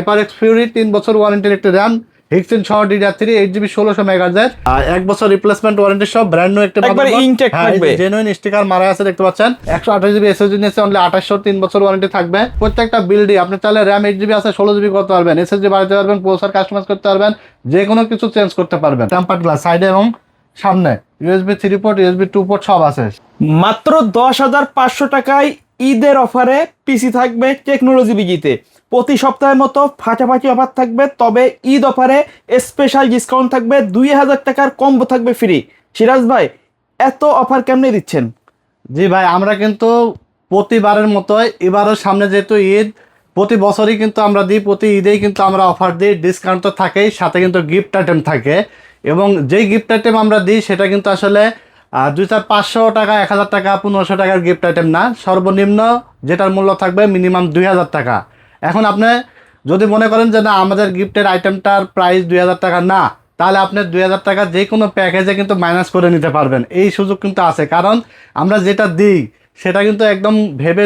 HyperX Fury 3 বছর ওয়ারেন্টির একটি RAM হিক্সিন সহ DDR3 8GB 1600 মেগাহার্জ, 1 বছর রিপ্লেসমেন্ট ওয়ারেন্টি সহ ব্র্যান্ড নিউ একটা একবার ইনটেক থাকবে, জেনুইন স্টিকার মারা আছে দেখতে পাচ্ছেন। 128GB SSD নিয়েছে অনলি 2800, 3 বছর ওয়ারেন্টি থাকবে। প্রত্যেকটা বিল্ডই আপনি চাইলে RAM 8GB আছে 16GB করতে পারবেন, SSD বাড়াতে পারবেন, প্রসেসর কাস্টমাইজ করতে পারবেন, যে কোনো কিছু চেঞ্জ করতে পারবেন। টেম্পারড গ্লাস সাইডে এবং সামনে USB 3 পোর্ট USB 2 পোর্ট সব আছে। মাত্র 10,500 টাকায় ঈদের অফারে পিসি থাকবে টেকনোলজি বিজিতে। প্রতি সপ্তাহের মতো ফাটাফাটি অফার থাকবে, তবে ঈদ অফারে স্পেশাল ডিসকাউন্ট থাকবে, 2000 টাকার কম্বো থাকবে ফ্রি। সিরাজ ভাই, এত অফার কেমনে দিচ্ছেন? জি ভাই, আমরা কিন্তু প্রতিবারের মতোই এবারও সামনে যেহেতু ঈদ, প্রতি বছরই কিন্তু আমরা দিই, প্রতি ঈদেই কিন্তু আমরা অফার দিই। ডিসকাউন্ট তো থাকেই, সাথে কিন্তু গিফট আইটেম থাকে, এবং যেই গিফট আইটেম আমরা দিই সেটা কিন্তু আসলে 2500 টাকা, 1000 টাকা, 1500 টাকার গিফট আইটেম না। সর্বনিম্ন যেটার মূল্য থাকবে মিনিমাম 2000 টাকা। এখন আপনি যদি মনে করেন যে না, আমাদের গিফটের আইটেমটার প্রাইস 2000 টাকা না, তাহলে আপনি 2000 টাকা যে কোনো প্যাকেজে কিন্তু মাইনাস করে নিতে পারবেন। এই সুযোগ কিন্তু আছে, কারণ আমরা যেটা দিই সেটা কিন্তু একদম ভেবে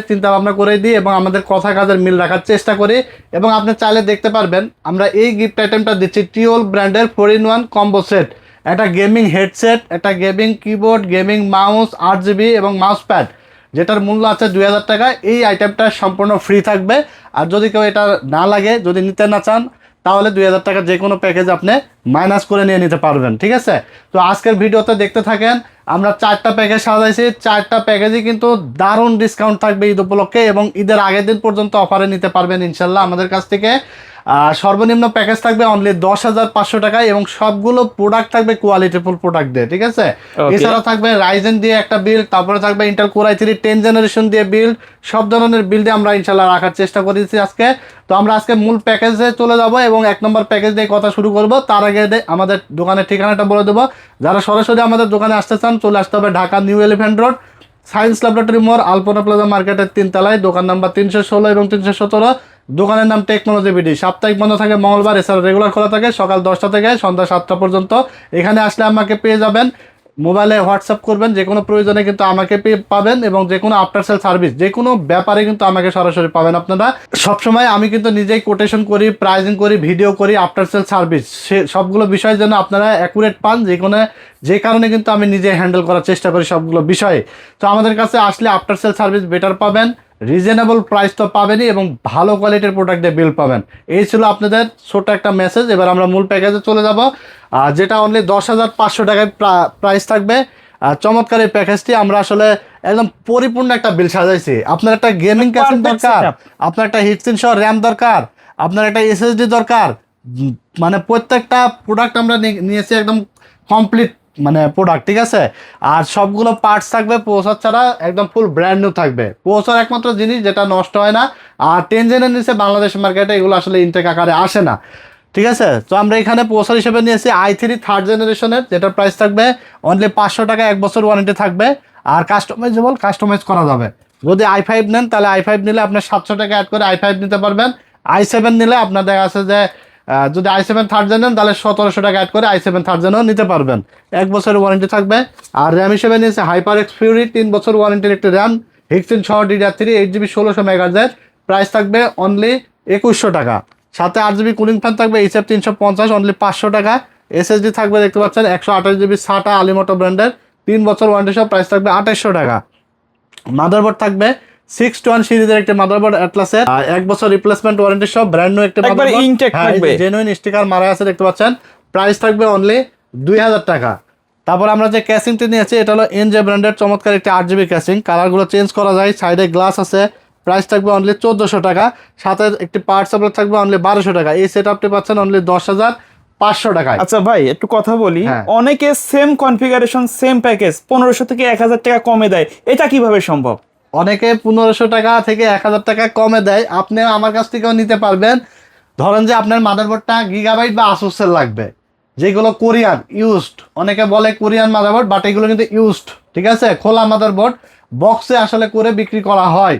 চিন্তা ভাবনা করে দিই, এবং আমাদের কথা কাজের মিল রাখার চেষ্টা করি। এবং আপনি চাইলে দেখতে পারবেন আমরা এই গিফট আইটেমটা দিচ্ছি টিওল ব্র্যান্ডের 4-in-1 কম্বো সেট। একটা গেমিং হেডসেট, একটা gaming keyboard, gaming mouse 8GB এবং মাউস প্যাড, যেটার মূল্য আছে 2000 টাকা। এই আইটেমটা সম্পূর্ণ ফ্রি থাকবে। আর যদি কেউ এটা না লাগে, যদি নিতে না চান, তাহলে 2000 টাকা যে কোনো প্যাকেজ আপনি মাইনাস করে নিয়ে নিতে পারবেন। ঠিক আছে, তো আজকের ভিডিওতে দেখতে থাকেন। আমরা 4টা প্যাকেজ সাজাইছি, 4টা প্যাকেজই কিন্তু দারুণ ডিসকাউন্ট থাকবে ঈদ উপলক্ষে, এবং ঈদের আগের দিন পর্যন্ত অফারে নিতে পারবেন ইনশাল্লাহ আমাদের কাছ থেকে। সর্বনিম্ন প্যাকেজ থাকবে অনলি 10,500 টাকায়, এবং সবগুলো প্রোডাক্ট থাকবে কোয়ালিটিফুল প্রোডাক্ট দিয়ে। ঠিক আছে, এছাড়াও থাকবে রাইজেন দিয়ে একটা বিল্ড, তারপরে থাকবে ইন্টেল কোর i3 10 জেনারেশন দিয়ে বিল্ড। সব ধরনের বিল্ডে আমরা ইনশাল্লাহ রাখার চেষ্টা করেছি আজকে। তো আমরা আজকে মূল প্যাকেজে চলে যাব, এবং 1 নম্বর প্যাকেজ দিয়ে কথা শুরু করব। তার আগে আমাদের দোকানের ঠিকানাটা বলে দেবো। যারা সরাসরি আমাদের দোকানে আসতে চান, চলে আসতে হবে Dhaka new elephant road, science laboratory মোড়, আলপনা প্লাজা মার্কেটের 3 তলায়, দোকান নাম্বার 316 এবং 317। দোকানের নাম টেকনোলজি বিডি। সাপ্তাহিক বন্ধ থাকে মঙ্গলবার, এছাড়া রেগুলার খোলা থাকে সকাল 10টা থেকে সন্ধ্যা 7টা পর্যন্ত। এখানে আসলে আমাকে পেয়ে যাবেন, মোবাইলে হোয়াটসঅ্যাপ করবেন, যে কোনো প্রয়োজনে কিন্তু আমাকে পাবেন, এবং যে কোনো আফটার সেল সার্ভিস, যে কোনো ব্যাপারে কিন্তু আমাকে সরাসরি পাবেন আপনারা। সবসময় আমি কিন্তু নিজেই কোটেশন করি, প্রাইজিং করি, ভিডিও করি, আফটার সেল সার্ভিস, সে সবগুলো বিষয়ের জন্য আপনারা অ্যাকুরেট পান, যে কারণে কিন্তু আমি নিজে হ্যান্ডেল করার চেষ্টা করি সবগুলো বিষয়ে। তো আমাদের কাছে আসলে আফটার সেল সার্ভিস বেটার পাবেন, রিজনেবল প্রাইস তো পাবেনই, এবং ভালো কোয়ালিটির প্রোডাক্ট দিয়ে বিল পাবেন। এই ছিল আপনাদের ছোট একটা মেসেজ। এবার আমরা মূল প্যাকেজে চলে যাব, যেটা অনলি 10,500 টাকায় প্রাইস থাকবে। চমৎকার এই প্যাকেজটি আমরা আসলে একদম পরিপূর্ণ একটা বিল সাজাইছি। আপনার একটা গেমিং ক্যাসেট দরকার, আপনার একটা হিটসিন সহ র্যাম দরকার, আপনার একটা SSD দরকার, মানে প্রত্যেকটা প্রোডাক্ট আমরা নিয়েছি একদম কমপ্লিট প্রোডাক্ট। ঠিক আছে, আর সবগুলো পার্টস থাকবে প্রসেসর ছাড়া, একদম ফুল ব্র্যান্ড নিউ থাকবে। প্রসেসর একমাত্র জিনিস যেটা নষ্ট হয় না, আর 10 জেনের নিচে বাংলাদেশ মার্কেটে এগুলো আসলে ইনটেক আকারে আসে না। ঠিক আছে, তো আমরা এখানে প্রসেসর হিসেবে নিয়েছি i3 3rd জেনারেশনের, যেটার প্রাইস থাকবে অনলি 500 টাকা, 1 বছর ওয়ারেন্টি থাকবে, আর কাস্টমাইজ করা যাবে। যদি i5 নেন, তাহলে i5 নিলে আপনার 700 টাকা অ্যাড করে i5 নিতে পারবেন। i7 নিলে আপনার দেখা আছে যে যদি i7 3rd জেন নেন, তাহলে 1700 টাকা অ্যাড করে i7 3rd জেনও নিতে পারবেন। 1 বছরের ওয়ারেন্টি থাকবে। আর র্যাম হিসেবে নিয়েছে HyperX Fury 3 বছর ওয়ারেন্টির একটি র্যাম হিক্সিন সহ DDR3 8GB 1600 মেগাহার্জ, প্রাইস থাকবে অনলি 2100 টাকা। সাথে 8GB কুলিং ফ্যান থাকবে HF 350 অনলি 500 টাকা। SSD থাকবে দেখতে পাচ্ছেন 128GB SATA আলিমোটো ব্র্যান্ডের 3 বছর ওয়ারেন্টি সহ, প্রাইস থাকবে 2800 টাকা। মাদারবোর্ড থাকবে 6-1 সিরিজের একটি মাদারবোর্ড অ্যাটলাসের, 1 বছর রিপ্লেসমেন্ট ওয়ারেন্টি সহ ব্র্যান্ড নিউ একটি মাদারবোর্ড, জেনুইন স্টিকার মারা আছে দেখতে পাচ্ছেন। প্রাইস থাকবে অনলি 2000 টাকা। তারপর আমরা যে ক্যাসিংটি নিয়েছি, এটা হলো NJ ব্র্যান্ডের চমৎকার একটি 8GB ক্যাসিং, কালারগুলো চেঞ্জ করা যায়, সাইডে গ্লাস আছে। প্রাইস থাকবে অনলি 1400 টাকা, সাথে একটি পার্ট সাপ্লাই থাকবে অনলি 1200 টাকা। এই সেটআপটি পাচ্ছেন অনলি 10,500 টাকায়। আচ্ছা ভাই, একটু কথা বলি, অনেকে সেম কনফিগারেশন সেম প্যাকেজ 1500 থেকে 1000 টাকা কমে দেয়, এটা কিভাবে সম্ভব? অনেকে 1500 টাকা থেকে 1000 টাকা কমে দেয়, আপনি আমার কাছ থেকেও নিতে পারবেন। ধরেন যে আপনার মাদারবোর্ডটা গিগাবাইট বা আসুসের লাগবে, যেগুলো কোরিয়ান ইউজড, অনেকে বলে কোরিয়ান মাদারবোর্ড, বাট এগুলো কিন্তু ইউজড। ঠিক আছে, খোলা মাদারবোর্ড বক্সে আসলে করে বিক্রি করা হয়।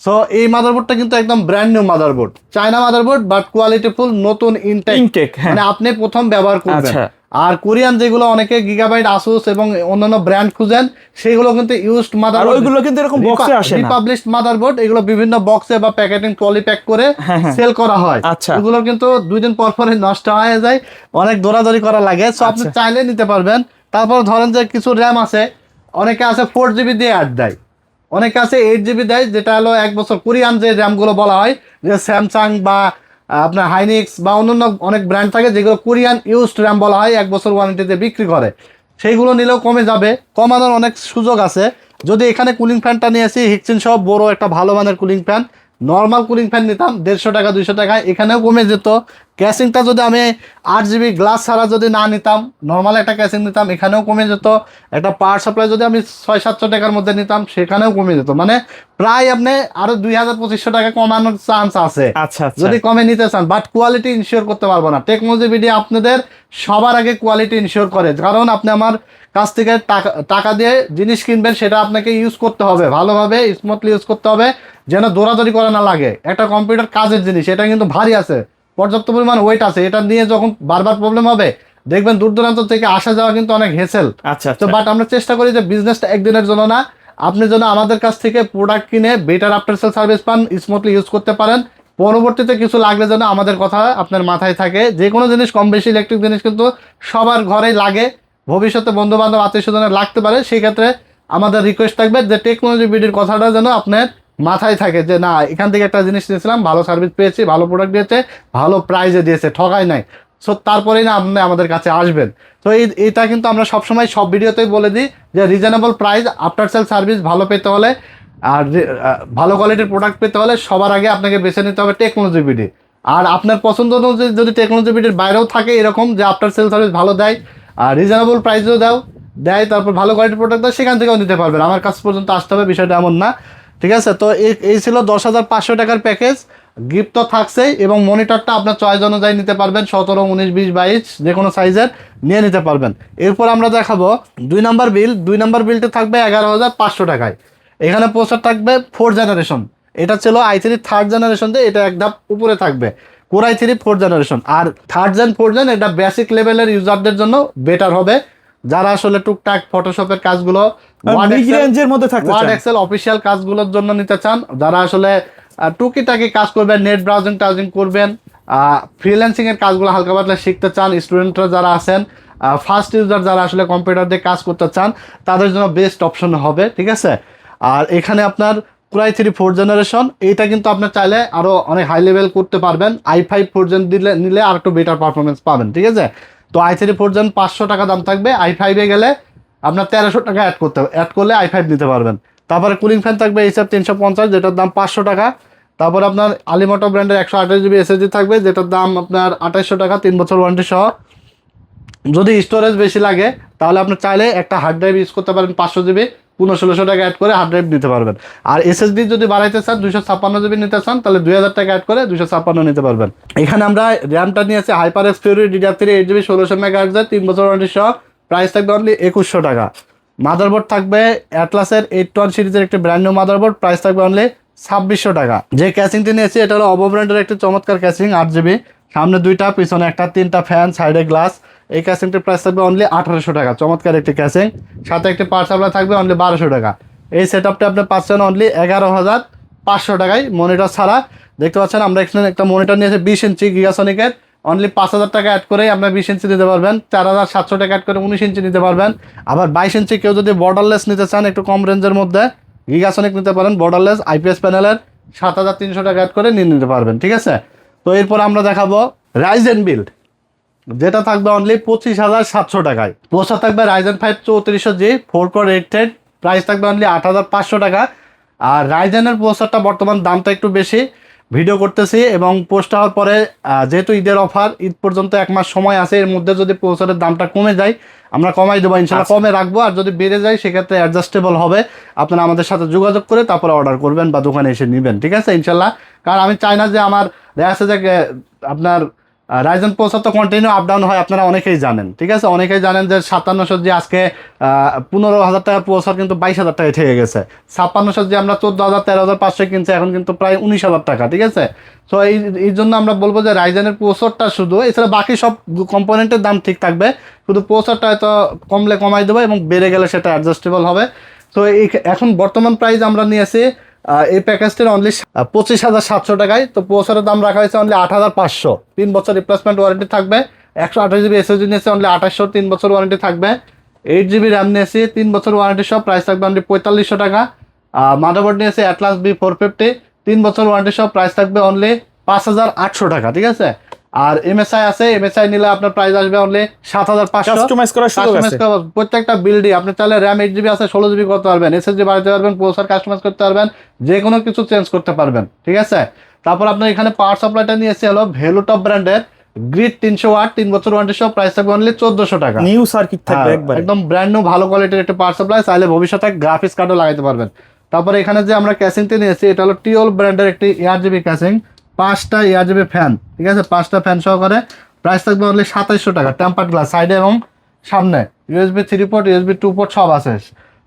সো এই মাদারবোর্ডটা কিন্তু একদম brand new motherboard, China motherboard, but quality full, নতুন ইনটেক, হ্যাঁ। মানে আপনি প্রথম ব্যবহার করবেন। আচ্ছা। আর কোরিয়ান যেগুলো অনেকে গিগাবাইট, আসুস এবং অন্যান্য ব্র্যান্ড খুঁজেন, সেগুলো কিন্তু ইউজড আর মাদারবোর্ড, ওইগুলো কিন্তু এরকম বক্সে আসে না। রিপাবলিশড মাদারবোর্ড, এগুলো বিভিন্ন বক্সে বা প্যাকেটিং পলি প্যাক করে হ্যাঁ, হ্যাঁ। সেল করা হয়। আচ্ছা। এগুলো কিন্তু 2 দিন পর পরে নষ্ট হয়ে যায়, অনেক দৌড়াদৌড়ি করা লাগে। সো আপনি আচ্ছা। চাইলে নিতে পারবেন। তারপর ধরেন যে কিছু র্যাম আছে, অনেকে আছে 4 GB দিয়ে অ্যাড দেয়, অনেকে আছে 8 GB দেয়, যেটা হলো 1 বছর। কোরিয়ান যে র্যামগুলো বলা হয়, যে স্যামসাং বা আপনার হাইনিক্স বা অন্যান্য অনেক ব্র্যান্ড থাকে যেগুলো কোরিয়ান ইউজড র্যাম বলা হয়, 1 বছর ওয়ারেন্টিতে বিক্রি করে, সেইগুলো নিলেও কমে যাবে, কমানোর অনেক সুযোগ আছে। যদি এখানে কুলিং ফ্যানটা নিয়েছি হিকসিন সহ বড় একটা ভালো মানের cooling fan, normal cooling fan নিতাম 150 টাকা 200 টাকা, এখানেও কমে যেত। ক্যাসিংটা যদি আমি 8 GB গ্লাস ছাড়া যদি না নিতাম, নর্মাল একটা ক্যাসিং নিতাম, এখানেও কমে যেত। একটা পাওয়ার সাপ্লাই যদি আমি 600-700 টাকার মধ্যে নিতাম, সেখানেও কমে যেত। মানে প্রায় আপনি আরো 2000-2500 টাকা কমানোর চান্স আছে আচ্ছা, আচ্ছা। যদি কমে নিতে চান, বাট কোয়ালিটি ইনশিওর করতে পারবো না। টেকনোলজি ভিডিও আপনাদের সবার আগে কোয়ালিটি ইনশিওর করে, কারণ আপনি আমার কাছ থেকে টাকা দিয়ে জিনিস কিনবেন, সেটা আপনাকে ইউজ করতে হবে ভালোভাবে, স্মুথলি ইউজ করতে হবে, যেন দৌড়াদৌড়ি করা না লাগে। একটা কম্পিউটার কাজের জিনিস, এটা কিন্তু ভারী আছে, পর্যাপ্ত পরিমাণ ওয়েট আছে, এটা নিয়ে যখন বারবার প্রবলেম হবে, দেখবেন দূর দূরান্ত থেকে আসা যাওয়া কিন্তু অনেক হেসেল। আচ্ছা, তো আচ্ছা। বাট আমরা চেষ্টা করি যে বিজনেসটা একদিনের জন্য না, আপনি যেন আমাদের কাছ থেকে প্রোডাক্ট কিনে বেটার আফটার সেল সার্ভিস পান, স্মুথলি ইউজ করতে পারেন, পরবর্তীতে কিছু লাগলে যেন আমাদের কথা আপনার মাথায় থাকে। যে কোনো জিনিস কম বেশি ইলেকট্রিক জিনিস কিন্তু সবার ঘরেই লাগে, ভবিষ্যতে বন্ধু বান্ধব আত্মীয় স্বজনের লাগতে পারে, সেই ক্ষেত্রে আমাদের রিকোয়েস্ট থাকবে যে টেকনোলজি ভিডিওর কথাটা যেন আপনার মাথায় থাকে, যে না এখান থেকে একটা জিনিস নিয়েছিলাম, ভালো সার্ভিস পেয়েছি, ভালো প্রোডাক্ট দিয়েছে, ভালো প্রাইজে দিয়েছে, ঠকাই নাই। সো তারপরেই না আপনি আমাদের কাছে আসবেন। তো এটা কিন্তু আমরা সবসময় সব ভিডিওতেই বলে দিই যে reasonable price, after sale service ভালো পেতে হলে আর ভালো কোয়ালিটির প্রোডাক্ট পেতে হলে সবার আগে আপনাকে বেছে নিতে হবে টেকনোলজি ভিডিও। আর আপনার পছন্দ অনুযায়ী যদি টেকনোলজি ভিডিওর বাইরেও থাকে এরকম যে আফটার সেল সার্ভিস ভালো দেয় আর রিজনেবল প্রাইসও দেয়, তারপর ভালো কোয়ালিটির প্রোডাক্ট দেয়, সেখান থেকেও নিতে পারবেন, আমার কাছ পর্যন্ত আসতে হবে, বিষয়টা এমন না। ঠিক আছে, তো এই ছিল 10,500 টাকার প্যাকেজ। গিফট তো থাকছেই, এবং মনিটরটা আপনার চয়েস অনুযায়ী নিতে পারবেন, 17, 19, 20, 22 যে কোনো সাইজের নিয়ে নিতে পারবেন। এরপর আমরা দেখাবো 2 নম্বর বিল। 2 নম্বর বিলটা থাকবে 11,500 টাকায়। এখানে প্রসেসর থাকবে 4 জেনারেশন, এটা ছিল i3 থার্ড জেনারেশন, দিয়ে এটা এক ধাপ উপরে থাকবে, কোর i3 4 জেনারেশন। আর থার্ড জেন 4 জেন এটা বেসিক লেভেলের ইউজারদের জন্য বেটার হবে, যারা আসলে টুকটাক ফটোশপের কাজগুলো, মিড রেঞ্জের মধ্যে থাকতে ওয়ার্ড চান। এক্সেল অফিসিয়াল কাজগুলোর জন্য নিতে চান, যারা আসলে টুকিটাকি কাজ করবেন, নেট ব্রাউজিং টাউজিং করবেন, ফ্রিল্যান্সিং এর কাজগুলো হালকা পাতলা শিখতে চান, স্টুডেন্টরা যারা আছেন, ফার্স্ট ইউজার যারা আসলে কম্পিউটার দিয়ে কাজ করতে চান, তাদের জন্য বেস্ট অপশন হবে। ঠিক আছে, আর এখানে আপনার কোর i3 4 জেনারেশন, এইটা কিন্তু আপনার চাইলে আরো অনেক হাই লেভেল করতে পারবেন, i5 4 জেন নিলে আর একটু বেটার পারফরমেন্স পাবেন। ঠিক আছে, তো i3 4 জেন 500 টাকা দাম থাকবে, i5 এ গেলে আপনার 1300 টাকা অ্যাড করলে i5 নিতে পারবেন। তারপরে কুলিং ফ্যান থাকবে এইচএফ 350, যেটার দাম 500 টাকা। তারপর আপনার আলিমোটো ব্র্যান্ডের 128 GB SSD থাকবে, যেটার দাম আপনার 2800 টাকা, 3 বছর ওয়ারেন্টি সহ। যদি স্টোরেজ বেশি লাগে তাহলে আপনি চাইলে একটা হার্ড ড্রাইভ ইউজ করতে পারেন, 500 GB, 1500-1600 টাকা অ্যাড করে হার্ড ড্রাইভ নিতে পারবেন। আর SSD যদি বাড়াইতে চান, 256 GB নিতে চান, তাহলে 2000 টাকা অ্যাড করে 256 নিতে পারবেন। এখানে আমরা র্যামটা নিয়েছি hyper x Fury DDR3 8GB 1600 MHz, 3 বছর ওয়ারেন্টি সহ, প্রাইস থাকবে অনলি 2100 টাকা। মাদারবোর্ড থাকবে অ্যাটলাসের 81 সিরিজের একটি ব্র্যান্ড নিউ মাদারবোর্ড, প্রাইস থাকবে অনলি 2600 টাকা। যে ক্যাসিংটি নিয়েছি এটা হলো অবো ব্র্যান্ডের একটি চমৎকার ক্যাসিং, 8GB, সামনে 2টা, পিছনে একটা, 3টা ফ্যান, সাইডে গ্লাস। এই ক্যাসিংটির প্রাইস থাকবে অনলি 1800 টাকা, চমৎকার একটি ক্যাসিং, সাথে একটি পাওয়ার সাপ্লাই থাকবে অনলি 1200 টাকা। এই সেট আপটা আপনি পাচ্ছেন অনলি 11,500 টাকায়, মনিটর ছাড়া। দেখতে পাচ্ছেন আমরা এখানে একটা মনিটর নিয়েছি 20 ইঞ্চি গিগাসনিকের, অনলি 5000 টাকা অ্যাড করে আপনার 20 ইঞ্চি নিতে পারবেন, 4700 টাকা অ্যাড করে 19 ইঞ্চি নিতে পারবেন। আবার 22 ইঞ্চি কেউ যদি বর্ডারলেস নিতে চান, একটু কম রেঞ্জের মধ্যে গিগাসনিক নিতে পারেন, বর্ডারলেস IPS প্যানেলের, 7300 টাকা অ্যাড করে নিয়ে নিতে পারবেন। ঠিক আছে, তো এরপর আমরা দেখাবো রাইজেন বিল্ড, যেটা থাকবে অনলি 25,700 টাকায়। প্রসেসর থাকবে Ryzen 5 3400G 4 core 8 thread, price থাকবে অনলি 8500 টাকা। আর রাইজেনের প্রসেসরটা বর্তমান দামটা একটু বেশি, ভিডিও করতেছি এবং পোস্ট হওয়ার পরে যেহেতু ঈদের অফার, ঈদ পর্যন্ত 1 মাস সময় আছে, এর মধ্যে যদি প্রসেসরের দামটা কমে যায় আমরা কমাই দেবো ইনশাল্লাহ, কমে রাখবো। আর যদি বেড়ে যায় সেক্ষেত্রে অ্যাডজাস্টেবল হবে, আপনারা আমাদের সাথে যোগাযোগ করে তারপরে অর্ডার করবেন বা দোকানে এসে নেবেন। ঠিক আছে ইনশাল্লাহ, কারণ আমি চাই না যে আমার দেখা যাচ্ছে যে আপনার রাইজেন প্রসেসর তো কন্টিনিউ আপ ডাউন হয়, আপনারা অনেকেই জানেন, ঠিক আছে? অনেকেই জানেন যে 5700 যে আজকে 15,000 টাকা প্রসেসর কিন্তু 22,000 টাকায় ঠেকে গেছে। 5600 যে আমরা 14,000 13,500 কিনছি, এখন কিন্তু প্রায় 19,000 টাকা, ঠিক আছে? তো এই জন্য আমরা বলবো যে রাইজেনের প্রসেসরটা শুধু, এছাড়া বাকি সব কম্পোনেন্টের দাম ঠিক থাকবে, শুধু প্রসেসরটা হয়তো কমলে কমাই দেবো এবং বেড়ে গেলে সেটা অ্যাডজাস্টেবল হবে। তো এখন বর্তমান প্রাইস আমরা নিয়েছি এই প্যাকেজটির অনলি 25,700 টাকায়। তো প্রসেসরের দাম রাখা হয়েছে অনলি 8,500, 3 বছর রিপ্লেসমেন্ট ওয়ারেন্টি থাকবে। 128 জিবি এসএসডি নিয়েছে অনলি 2800, 3 বছর ওয়ারেন্টি থাকবে। 8 জিবি র্যাম নিয়েছি 3 বছর ওয়ারেন্টি সহ, প্রাইস থাকবে অনলি 4500 টাকা। মাদারবোর্ড নিয়েছে অ্যাটলাস B450, 3 বছর ওয়ারেন্টি সহ, প্রাইস থাকবে অনলি 5,800 টাকা, ঠিক আছে? আর এমএসআই আছে, এমএসআই নিলে আপনার প্রাইস আসবে অনলি 7,500। কাস্টমাইজ করার সুযোগ আছে। প্রত্যেকটা বিল্ডই আপনি চাইলে র্যাম 8 জিবি আছে 16 জিবি করতে পারবেন, এসএসডি বাড়াতে পারবেন, প্রসেসর কাস্টমাইজ করতে পারবেন, যে কোনো কিছু চেঞ্জ করতে পারবেন, ঠিক আছে? তারপর আপনার এখানে পাওয়ার সাপ্লাইটা নিয়েছে হলো ভেলুটপ ব্র্যান্ডের গ্রিড 300 ওয়াট, 3 বছর ওয়ারেন্টি সহ, প্রাইস থাকবে অনলি 1400 টাকা। নিউ সার্কিট থাকবে একবার, একদম ব্র্যান্ড নিউ ভালো কোয়ালিটির একটা পাওয়ার সাপ্লাই, চাইলে ভবিষ্যতে গ্রাফিক্স কার্ডও লাগাইতে পারবেন। তারপরে এখানে যে আমরা ক্যাসিংটি নিয়েছি, এটা হলো টিওল ব্র্যান্ডের একটি ARGB ক্যাসিং, 5টা ARGB ফ্যান, ঠিক আছে? 5টা ফ্যান সহকারে, প্রাইস থাকবে অনলি 2700 টাকা। টেম্পার্ড গ্লাস সাইডে এবং সামনে, USB 3 পোর্ট, USB 2 পোর্ট সব আছে।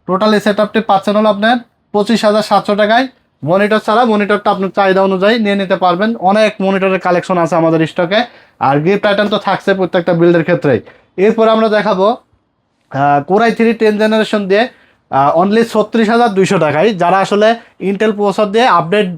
টোটাল এই সেটআপটি পাচ্ছেন হলো আপনার 25,700 টাকায়। মনিটর ছাড়া, মনিটরটা আপনার চাহিদা অনুযায়ী নিয়ে নিতে পারবেন, অনেক মনিটরের কালেকশন আছে আমাদের স্টকে। আর গিফট আইটেম তো থাকছে প্রত্যেকটা বিল্ডের ক্ষেত্রেই। এরপর আমরা দেখাবো কোরাই 3 10 জেনারেশন দিয়ে অনলি 36,200 টাকায়, যারা আসলে ইন্টেল প্রসেসর দিয়ে আপডেট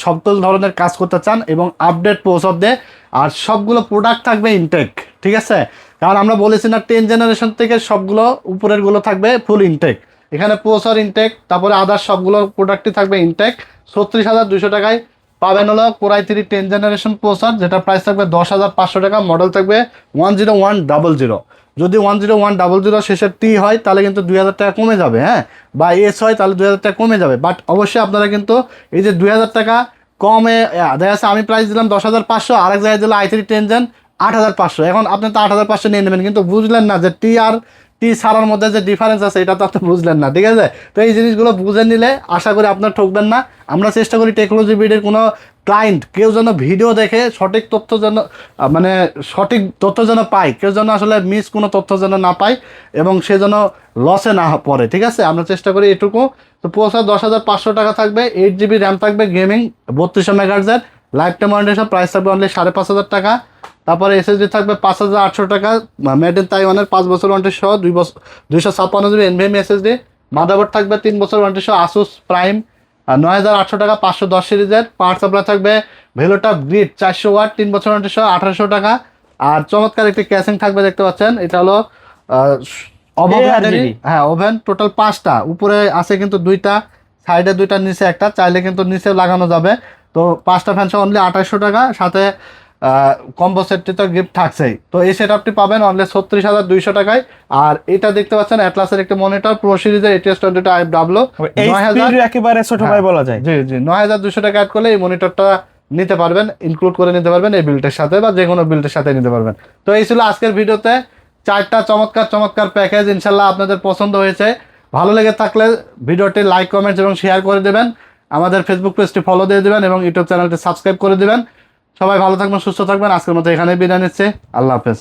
সকল ধরনের কাজ করতে চান এবং আপডেট প্রসেসর দিয়ে, আর সবগুলো প্রোডাক্ট থাকবে ইনটেক, ঠিক আছে? কারণ আমরা বলেছি না 10 জেনারেশন থেকে সবগুলো উপরের গুলো থাকবে ফুল ইনটেক, এখানে প্রসেসর ইনটেক, তারপরে আদার সবগুলো প্রোডাক্টই থাকবে ইনটেক। 36,200 টাকায় পাবেন হলো কোরাই 3 10 জেনারেশন প্রসেসর, যেটা প্রাইস থাকবে 10,500 টাকা। মডেল থাকবে 10100। যদি 10100 শেষের টি হয় তাহলে কিন্তু 2,000 টাকা কমে যাবে, হ্যাঁ, বা এস হয় তাহলে 2,000 টাকা কমে যাবে। বাট অবশ্যই আপনারা কিন্তু এই যে 2,000 টাকা কমে দেখা যাচ্ছে আমি প্রাইস দিলাম 10,500, আরেক জায়গায় দিলে i3 10 জেন 8,500, এখন আপনি তো 8,500 নিয়ে নেবেন, কিন্তু বুঝলেন না যে টি আর টি ছাড়ার মধ্যে যে ডিফারেন্স আছে এটা তো আপনি বুঝলেন না, ঠিক আছে? তো এই জিনিসগুলো বুঝে নিলে আশা করি আপনার ঠকবেন না। আমরা চেষ্টা করি টেকনোলজি বিডের কোনো ক্লায়েন্ট কেউ যেন ভিডিও দেখে সঠিক তথ্য যেন মানে সঠিক তথ্য যেন পায়, কেউ যেন আসলে মিস কোনো তথ্য যেন না পায় এবং সে যেন লসে না পড়ে, ঠিক আছে? আমরা চেষ্টা করি এটুকু। তো প্রসেসর 10,500 টাকা থাকবে, 8 জিবি র্যাম থাকবে, গেমিং 3200 মেগাহার্টজের, লাইফ টাইম ওয়ারেন্টি, প্রাইস থাকবে অনলি 5,500 টাকা। তারপরে এসএসডি থাকবে 5,800 টাকা, মেড ইন তাইওয়ানের 5 বছর ওয়ারেন্টি সহ, 256 জিবি NVMe এসএসডি। মাদারবোর্ড থাকবে 3 বছর ওয়ারেন্টি সহ, আসুস প্রাইম 9,800 টাকা, 510 সিরিজের। পাওয়ার সাপ্লাই থাকবে ভেলোটপ গ্রিড 400 ওয়াট, 3 বছর ওয়ারেন্টি সহ, 1,800 টাকা। আর চমৎকার একটি ক্যাসিং থাকবে, দেখতে পাচ্ছেন, এটা হলো হ্যাঁ ওভেন, টোটাল 5টা, উপরে আছে কিন্তু 2টা, সাইডে 2টা, নিচে একটা, চাইলে কিন্তু নিচে লাগানো যাবে। তো 5টা ফ্যান সহ অনলি 2,800 টাকা, সাথে কম্বো সেটটি তো গিফট থাকছেই। তো এই সেটআপটি পাবেন অনলি 36,200 টাকায়। আর এটা দেখতে পাচ্ছেন অ্যাটলাসের একটি মনিটর, প্রো সিরিজের ATS 22IFW, একেবারে ছোট ভাই বলা যায়। জি জি, 9,200 টাকা অ্যাড করলে এই মনিটরটা নিতে পারবেন, ইনক্লুড করে নিতে পারবেন এই বিল্টের সাথে, বা যে কোনো বিল্টের সাথে নিতে পারবেন। তো এই ছিল আজকের ভিডিওতে 4টা চমৎকার চমৎকার প্যাকেজ, ইনশাল্লাহ আপনাদের পছন্দ হয়েছে। ভালো লেগে থাকলে ভিডিওটি লাইক, কমেন্টস এবং শেয়ার করে দেবেন, আমাদের ফেসবুক পেজটি ফলো দিয়ে দেবেন এবং ইউটিউব চ্যানেলটি সাবস্ক্রাইব করে দেবেন। সবাই ভালো থাকবেন, সুস্থ থাকবেন। আজকের মতো এখানেই বিদায় নিচ্ছে, আল্লাহ হাফেজ।